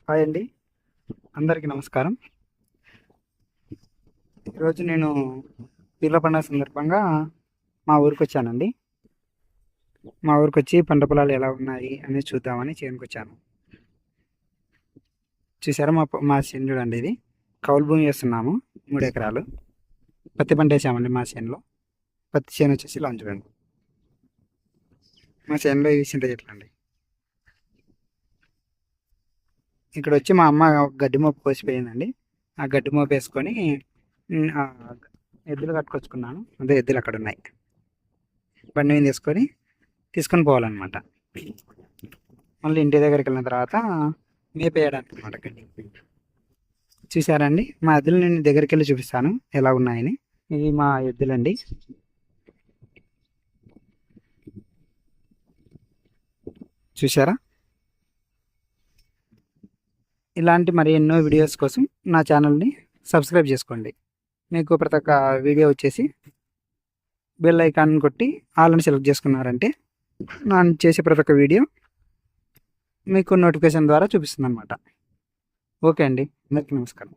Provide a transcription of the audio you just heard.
Hi అండి, అందరికీ నమస్కారం. ఈరోజు నేను పీర్ల పండుగ సందర్భంగా మా ఊరికి వచ్చానండి. మా ఊరికి వచ్చి పంట పొలాలు ఎలా ఉన్నాయి అనేది చూద్దామని చేనుకు వచ్చాను. చూసారా మా చేను చూడండి, ఇది కౌలు భూమి వేస్తున్నాము. 3 ఎకరాలు పత్తి పంట వేసామండి. మా చేనులో పత్తి చేను వచ్చేసి ఇలా చూడండి. మా చేనులో ఇవి చింత చెట్లు అండి. ఇక్కడ వచ్చి మా అమ్మ గడ్డి మోపు కోసిపోయిందండి. ఆ గడ్డి మోపు వేసుకొని ఆ ఎద్దులు కట్టుకొచ్చుకున్నాను. అదే ఎద్దులు అక్కడ ఉన్నాయి. బండి మీద తీసుకొని పోవాలన్నమాట. మళ్ళీ ఇంటి దగ్గరికి వెళ్ళిన తర్వాత మేపేయడానికి అనమాట గడ్డి. చూసారండి, మా ఎద్దులు నేను దగ్గరికి వెళ్ళి చూపిస్తాను ఎలా ఉన్నాయని. ఇవి మా ఎద్దులండి. చూసారా? ఇలాంటి మరి ఎన్నో వీడియోస్ కోసం నా ఛానల్ని సబ్స్క్రైబ్ చేసుకోండి. మీకు ప్రతి ఒక్క వీడియో వచ్చేసి బెల్ ఐకాన్ కొట్టి ఆల్ అని సెలెక్ట్ చేసుకున్నారంటే నేను చేసే ప్రతి ఒక్క వీడియో మీకు నోటిఫికేషన్ ద్వారా చూపిస్తుంది అనమాట. ఓకే అండి, అందరికీ నమస్కారం.